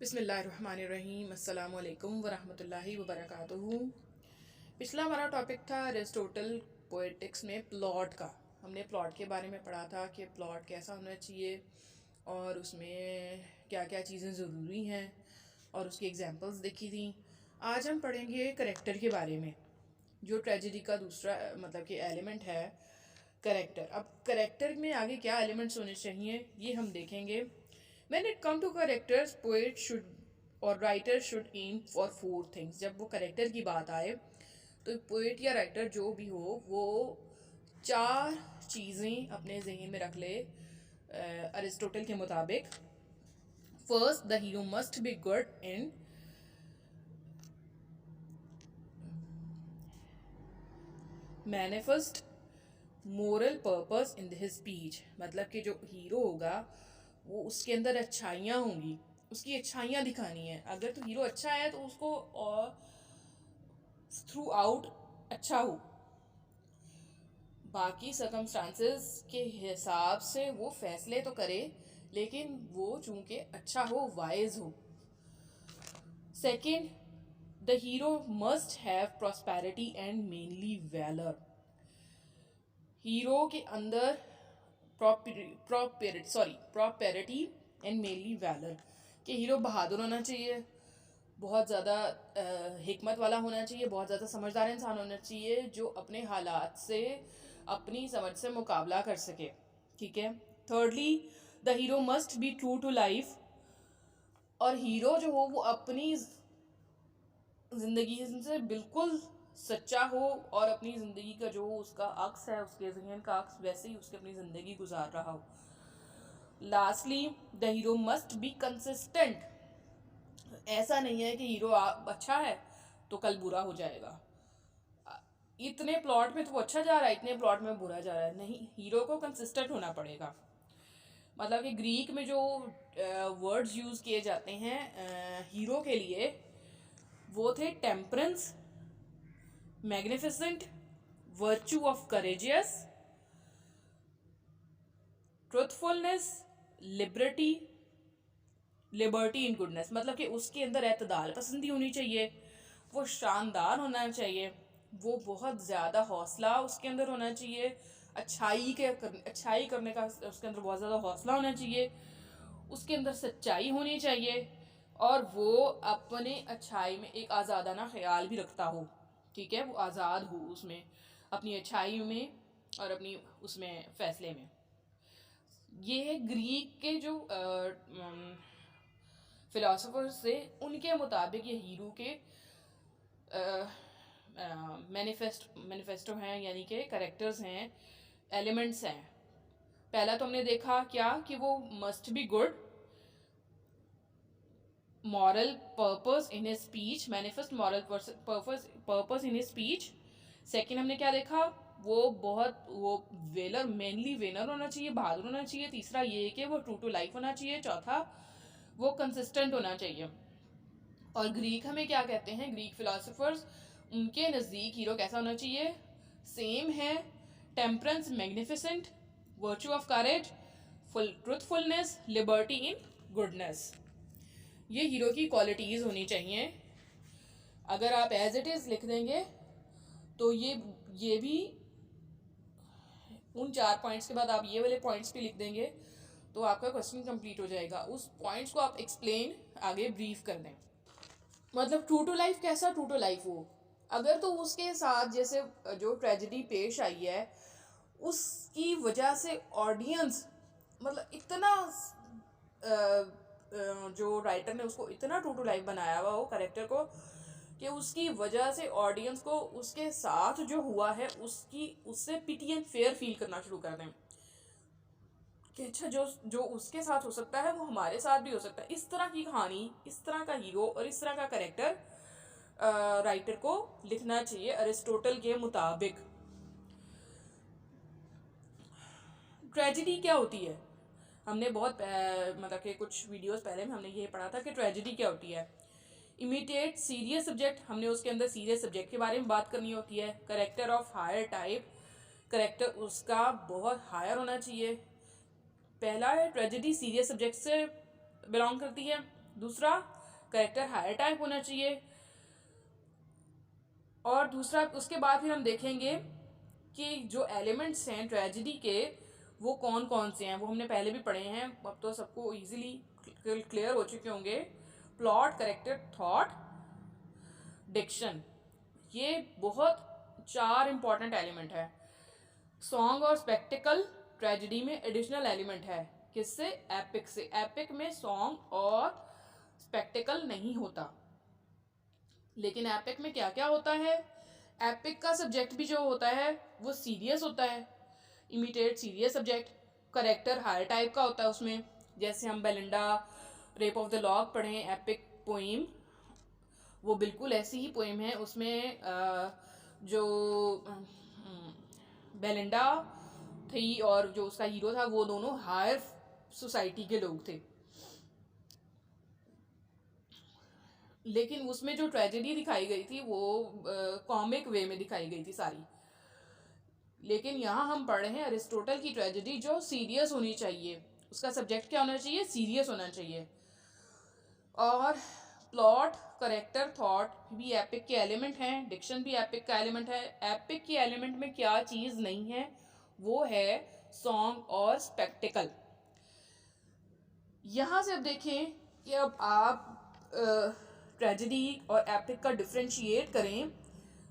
बिस्मिल्लाहिर्रहमानिर्रहीम अस्सलाम वालेकुम वरहमतुल्लाहि वबरकातुहू। पिछला हमारा टॉपिक था एरिस्टोटल पोएटिक्स में प्लॉट का। हमने प्लॉट के बारे में पढ़ा था कि प्लॉट कैसा होना चाहिए और उसमें क्या क्या चीज़ें ज़रूरी हैं और उसकी एग्जांपल्स देखी थी। आज हम पढ़ेंगे करेक्टर के बारे में, जो ट्रेजेडी का दूसरा मतलब कि एलिमेंट है करेक्टर। अब करेक्टर में आगे क्या एलिमेंट्स होने चाहिए ये हम देखेंगे। When it come to characters, poet should और writer should aim for four things। जब वो करेक्टर की बात आए तो पोएट या राइटर जो भी हो वो चार चीज़ें अपने जहन में रख ले अरिस्टोटल के मुताबिक। First, the hero must be good in manifest moral purpose in his speech. मतलब कि जो हीरो होगा वो उसके अंदर अच्छाइयाँ होंगी, उसकी अच्छाइयाँ दिखानी है। अगर तो हीरो अच्छा है तो उसको और थ्रू आउट अच्छा हो, बाकी सर्कमस्टांसेस के हिसाब से वो फैसले तो करे लेकिन वो चूंकि अच्छा हो, वाइज हो। Second, the hero must have prosperity and manly valour. Hero के अंदर प्रॉपेरिटी एंड मेनली वैलर कि हीरो बहादुर होना चाहिए, बहुत ज़्यादा हिकमत वाला होना चाहिए, बहुत ज़्यादा समझदार इंसान होना चाहिए जो अपने हालात से अपनी समझ से मुकाबला कर सके। ठीक है। Thirdly, the hero must be true to life. और हीरो जो हो वो अपनी ज़िंदगी से बिल्कुल सच्चा हो और अपनी ज़िंदगी का जो उसका अक्स है, उसके जहन का अक्स, वैसे ही उसकी अपनी ज़िंदगी गुजार रहा हो। Lastly, the hero must be consistent. ऐसा नहीं है कि हीरो अच्छा है तो कल बुरा हो जाएगा, इतने प्लॉट में तो वो अच्छा जा रहा है, इतने प्लॉट में बुरा जा रहा है। नहीं, हीरो को कंसिस्टेंट होना पड़ेगा। मतलब कि ग्रीक में जो वर्ड्स यूज़ किए जाते हैं हीरो के लिए वो थे temperance, magnificent, virtue of courageous, truthfulness, liberty in goodness. मतलब कि उसके अंदर एतदाल पसंदी होनी चाहिए, वो शानदार होना चाहिए, वो बहुत ज़्यादा हौसला उसके अंदर होना चाहिए, अच्छाई करने का उसके अंदर बहुत ज़्यादा हौसला होना चाहिए, उसके अंदर सच्चाई होनी चाहिए और वो अपने अच्छाई में एक आज़ादाना ख्याल भी रखता हो। ठीक है, वो आज़ाद हो उसमें, अपनी अच्छाई में और अपनी उसमें फैसले में। ये है ग्रीक के जो फिलोसोफर्स थे, उनके मुताबिक ये हीरो के मैनिफेस्टो हैं, यानी कि करेक्टर्स हैं, एलिमेंट्स हैं। पहला तो हमने देखा क्या कि वो must be good, moral purpose in his speech, manifest moral purpose in his speech. Second हमने क्या देखा, वो वेलर, मेनली वेनर होना चाहिए, बहादुर होना चाहिए। तीसरा ये कि वो ट्रू टू लाइफ होना चाहिए। चौथा वो कंसिस्टेंट होना चाहिए। और ग्रीक हमें क्या कहते हैं, ग्रीक फिलोसोफर्स, उनके नज़दीक हीरो कैसा होना चाहिए, सेम है, temperance, magnificent, virtue of courage, truthfulness, liberty in goodness. ये हीरो की क्वालिटीज़ होनी चाहिए। अगर आप एज इट इज़ लिख देंगे तो ये भी उन 4 पॉइंट्स के बाद आप ये वाले पॉइंट्स भी लिख देंगे तो आपका क्वेश्चन कंप्लीट हो जाएगा। उस पॉइंट्स को आप एक्सप्लेन आगे ब्रीफ कर दें। मतलब ट्रू टू लाइफ, कैसा ट्रू टू लाइफ हो, अगर तो उसके साथ जैसे जो ट्रेजेडी पेश आई है उसकी वजह से ऑडियंस मतलब इतना जो राइटर ने उसको इतना ट्रू टू लाइफ बनाया हुआ हो कैरेक्टर को कि उसकी वजह से ऑडियंस को उसके साथ जो हुआ है उससे पिटी एंड फेयर फील करना शुरू कर दें कि अच्छा जो उसके साथ हो सकता है वो हमारे साथ भी हो सकता है। इस तरह की कहानी, इस तरह का हीरो और इस तरह का कैरेक्टर राइटर को लिखना चाहिए अरिस्टोटल के मुताबिक। ट्रेजेडी क्या होती है, हमने बहुत मतलब कि कुछ वीडियोस पहले में हमने ये पढ़ा था कि ट्रेजेडी क्या होती है। इमिटेट सीरियस सब्जेक्ट, हमने उसके अंदर सीरियस सब्जेक्ट के बारे में बात करनी होती है। Character of higher type, character उसका बहुत हायर होना चाहिए। पहला है ट्रेजेडी सीरियस सब्जेक्ट से बिलोंग करती है, दूसरा कैरेक्टर हायर टाइप होना चाहिए, और दूसरा उसके बाद फिर हम देखेंगे कि जो एलिमेंट्स हैं ट्रेजेडी के वो कौन कौन से हैं, वो हमने पहले भी पढ़े हैं, अब तो सबको इजीली क्लियर हो चुके होंगे। प्लॉट, कैरेक्टर, थॉट, डिक्शन, ये बहुत 4 इंपॉर्टेंट एलिमेंट है। सॉन्ग और स्पेक्टिकल ट्रेजेडी में एडिशनल एलिमेंट है, किससे? एपिक से। एपिक में सॉन्ग और स्पेक्टिकल नहीं होता, लेकिन एपिक में क्या क्या होता है? एपिक का सब्जेक्ट भी जो होता है वो सीरियस होता है, imitate serious subject. Character higher type का होता है उसमें, जैसे हम Belinda Rape of the Lock पढ़ें, एपिक पोइम, वो बिल्कुल ऐसी ही पोइम है। उसमें जो बेलिंडा थी और जो उसका हीरो था वो दोनों हायर सोसाइटी के लोग थे, लेकिन उसमें जो ट्रेजेडी दिखाई गई थी वो कॉमिक वे में दिखाई गई थी सारी। लेकिन यहाँ हम पढ़ रहे हैं अरिस्टोटल की ट्रेजेडी जो सीरियस होनी चाहिए, उसका सब्जेक्ट क्या होना चाहिए? सीरियस होना चाहिए। और प्लॉट, करेक्टर, थॉट भी एपिक के एलिमेंट हैं, डिक्शन भी एपिक का एलिमेंट है। एपिक के एलिमेंट में क्या चीज़ नहीं है? वो है सॉन्ग और स्पेक्टिकल। यहाँ से अब देखें कि अब आप ट्रेजेडी और एपिक का डिफ्रेंशिएट करें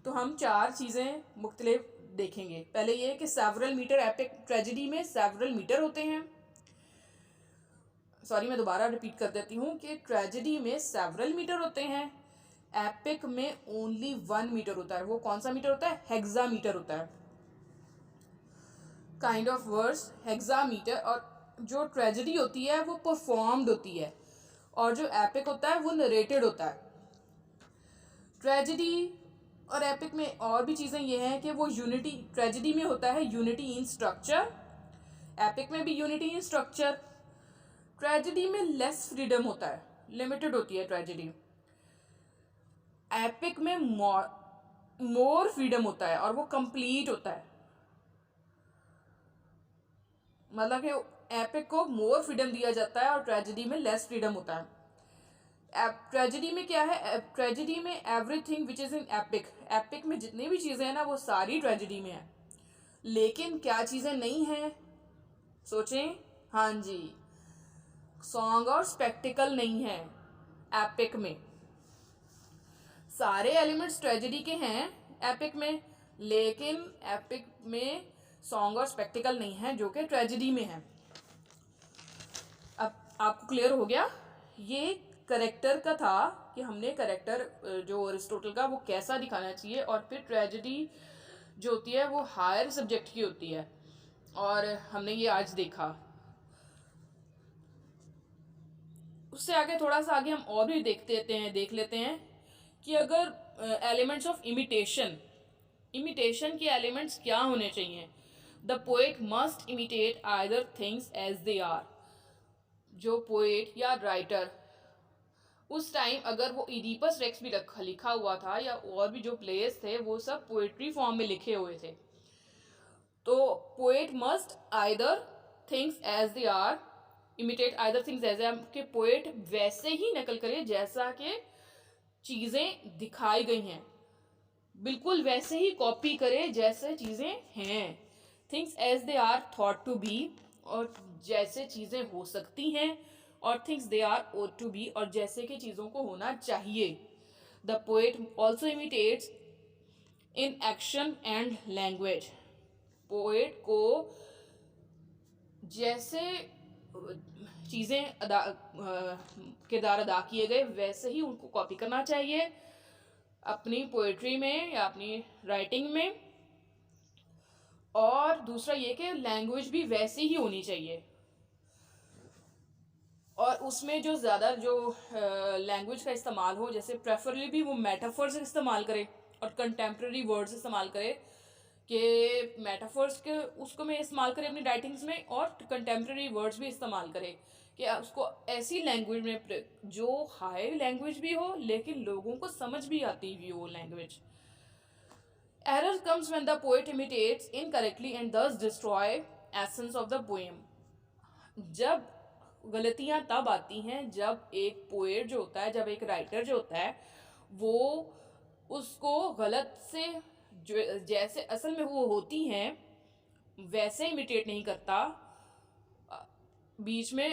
तो हम 4 चीज़ें मुख्तलिफ देखेंगे। पहले ये कि सेवरल मीटर, एपिक ट्रेजेडी में सेवरल मीटर होते हैं। सॉरी, मैं दोबारा रिपीट कर देती हूँ कि ट्रेजेडी में सेवरल मीटर होते हैं, एपिक में ओनली 1 मीटर होता है। वो कौन सा मीटर होता है? हेक्सा मीटर होता है। Kind of words hexameter. और जो ट्रेजेडी होती है वो परफॉर्म्ड होती है, और जो एपिक होता है वो नरेटेड होता है। ट्रेजेडी और एपिक में और भी चीज़ें ये हैं कि वो यूनिटी, ट्रेजेडी में होता है यूनिटी इन स्ट्रक्चर, एपिक में भी यूनिटी इन स्ट्रक्चर। ट्रेजेडी में लेस फ्रीडम होता है, लिमिटेड होती है ट्रेजेडी। एपिक में मोर फ्रीडम होता है और वो कंप्लीट होता है। मतलब कि एपिक को मोर फ्रीडम दिया जाता है और ट्रेजेडी में लेस फ्रीडम होता है। ट्रेजेडी में क्या है? ट्रेजेडी में everything which is in epic, epic में जितनी भी चीज़ें हैं ना वो सारी ट्रेजेडी में है। लेकिन क्या चीज़ें नहीं हैं? सोचें। हाँ जी, सॉन्ग और स्पेक्टिकल नहीं है एपिक में। सारे एलिमेंट्स ट्रेजेडी के हैं एपिक में, लेकिन एपिक में सॉन्ग और स्पेक्टिकल नहीं है जो कि ट्रेजेडी में है। अब आपको क्लियर हो गया? ये करेक्टर का था कि हमने करेक्टर जो अरिस्टोटल का वो कैसा दिखाना चाहिए, और फिर ट्रेजेडी जो होती है वो हायर सब्जेक्ट की होती है, और हमने ये आज देखा। उससे आगे थोड़ा सा आगे हम और भी देख लेते हैं कि अगर एलिमेंट्स ऑफ इमिटेशन, इमिटेशन के एलिमेंट्स क्या होने चाहिए? The poet must imitate either things as they are. जो पोएट या राइटर उस टाइम अगर वो इडिपस रेक्स भी लिखा हुआ था या और भी जो प्लेस थे वो सब पोएट्री फॉर्म में लिखे हुए थे, तो poet must either things as they are, imitate either things as they are, के पोएट वैसे ही नकल करे जैसा कि चीज़ें दिखाई गई हैं, बिल्कुल वैसे ही कॉपी करे जैसे चीज़ें हैं। Things as they are thought to be, और जैसे चीज़ें हो सकती हैं, और things they are ought to be, और जैसे कि चीज़ों को होना चाहिए। The poet also imitates in action and language. Poet को जैसे चीज़ें किरदार अदा किए गए वैसे ही उनको कॉपी करना चाहिए अपनी पोएट्री में या अपनी राइटिंग में। और दूसरा ये कि लैंग्वेज भी वैसी ही होनी चाहिए, और उसमें जो ज़्यादा जो लैंग्वेज का इस्तेमाल हो, जैसे प्रेफरली भी वो मेटाफर्स इस्तेमाल करे और कंटेम्प्रेरी वर्ड्स इस्तेमाल करे, कि मेटाफर्स के उसको मैं इस्तेमाल करे अपनी राइटिंग्स में, और कंटेम्प्रेरी वर्ड्स भी इस्तेमाल करे, कि उसको ऐसी लैंग्वेज में जो हाई लैंग्वेज भी हो लेकिन लोगों को समझ भी आती भी हो language. Error comes when the poet imitates incorrectly and thus destroy essence of the poem. जब गलतियाँ तब आती हैं जब एक पोएट जो होता है, जब एक राइटर जो होता है, वो उसको गलत से जो जैसे असल में वो होती हैं वैसे इमिटेट नहीं करता, बीच में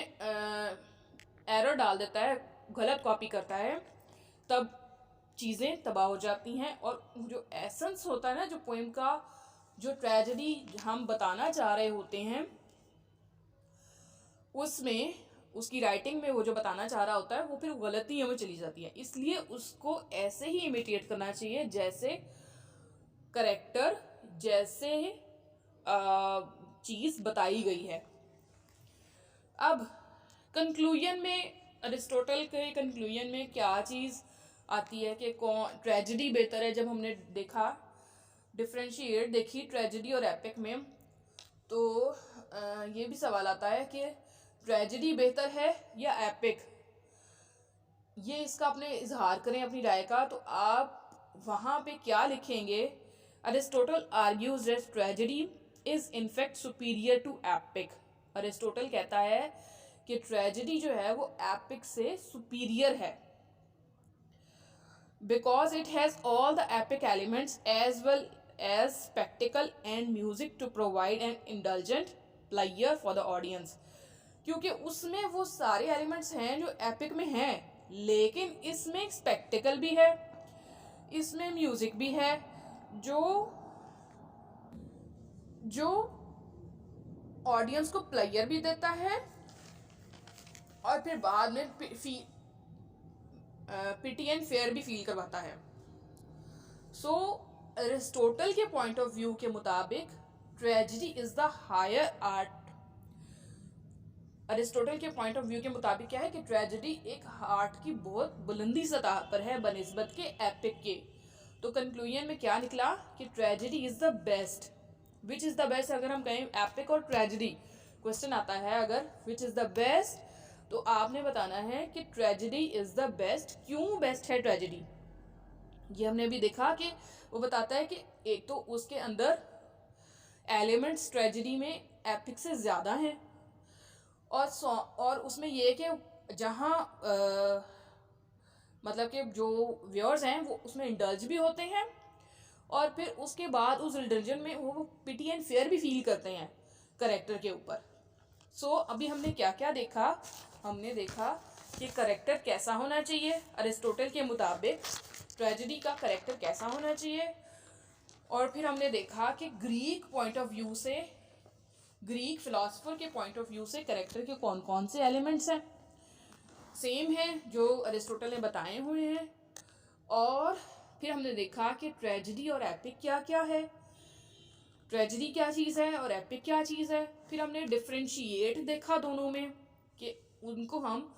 एरर डाल देता है, गलत कॉपी करता है, तब चीज़ें तबाह हो जाती हैं। और जो एसेंस होता है ना, जो पोएम का, जो ट्रेजेडी हम बताना चाह रहे होते हैं, उसमें उसकी राइटिंग में वो जो बताना चाह रहा होता है वो फिर गलतियों में चली जाती है। इसलिए उसको ऐसे ही इमिटेट करना चाहिए जैसे करेक्टर, जैसे चीज़ बताई गई है। अब कंक्लूजन में, अरिस्टोटल के कंक्लूजन में क्या चीज़ आती है कि कौन ट्रेजेडी बेहतर है। जब हमने देखा, डिफ्रेंशिएट देखी ट्रेजेडी और एपिक में, तो ये भी सवाल आता है कि ट्रेजेडी बेहतर है या एपिक। ये इसका अपने इजहार करें अपनी राय का, तो आप वहाँ पे क्या लिखेंगे? Aristotle argues that tragedy is in fact superior to epic. Aristotle कहता है कि ट्रेजेडी जो है वो एपिक से सुपीरियर है, because it has all the epic elements as well as spectacle and music to provide an indulgent player for the audience. क्योंकि उसमें वो सारे एलिमेंट्स हैं जो एपिक में हैं, लेकिन इसमें स्पेक्टिकल भी है, इसमें म्यूजिक भी है, जो ऑडियंस को प्लेयर भी देता है और फिर बाद में पिटी एंड फेयर भी फील करवाता है। सो अरिस्टोटल के पॉइंट ऑफ व्यू के मुताबिक tragedy is the higher art. Aristotle के पॉइंट ऑफ व्यू के मुताबिक क्या है कि ट्रेजेडी एक आर्ट की बहुत बुलंदी सतह पर है बनिस्बत के एपिक के। तो कंक्लूजन में क्या निकला कि tragedy is the best. Which is the best? अगर हम कहें एपिक और ट्रेजेडी, क्वेश्चन आता है अगर विच इज़ द बेस्ट, तो आपने बताना है कि ट्रेजेडी इज़ द बेस्ट। क्यों बेस्ट है ट्रेजेडी? ये हमने भी देखा कि वो बताता है कि एक तो उसके अंदर एलिमेंट्स ट्रेजेडी में एपिक से ज़्यादा हैं, और उसमें ये कि जहाँ मतलब कि जो व्यूअर्स हैं वो उसमें इंडल्ज भी होते हैं, और फिर उसके बाद उस इंडल्जन में वो पिटी एंड फेयर भी फील करते हैं करेक्टर के ऊपर। सो अभी हमने क्या क्या देखा? हमने देखा कि करेक्टर कैसा होना चाहिए अरिस्टोटल के मुताबिक, ट्रेजेडी का करेक्टर कैसा होना चाहिए, और फिर हमने देखा कि ग्रीक पॉइंट ऑफ व्यू से, ग्रीक फिलोसफर के पॉइंट ऑफ व्यू से करेक्टर के कौन कौन से एलिमेंट्स हैं, सेम हैं जो अरिस्टोटल ने बताए हुए हैं। और फिर हमने देखा कि ट्रेजेडी और एपिक क्या क्या है, ट्रेजेडी क्या चीज़ है और एपिक क्या चीज़ है। फिर हमने डिफ्रेंशिएट देखा दोनों में कि उनको हम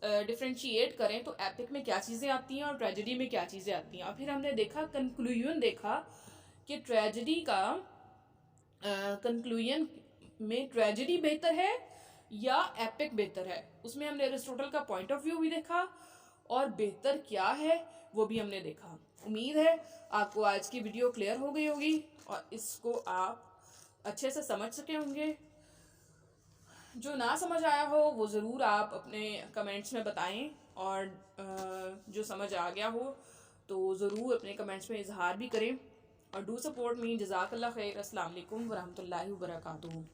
डिफ्रेंशिएट करें तो एपिक में क्या चीज़ें आती हैं और ट्रेजेडी में क्या चीज़ें आती हैं। और फिर हमने देखा कंक्लूजन देखा कि ट्रेजेडी का कंक्लूजन में ट्रेजेडी बेहतर है या एपिक बेहतर है। उसमें हमने अरिस्टोटल का पॉइंट ऑफ व्यू भी देखा और बेहतर क्या है वो भी हमने देखा। उम्मीद है आपको आज की वीडियो क्लियर हो गई होगी और इसको आप अच्छे से समझ सके होंगे। जो ना समझ आया हो वो ज़रूर आप अपने कमेंट्स में बताएं, और जो समझ आ गया हो तो ज़रूर अपने कमेंट्स में इजहार भी करें। और डू सपोर्ट मी। जज़ाकल्लाह खैर। अस्सलाम वालेकुम वरहमतुल्लाहि वबरकातुहू।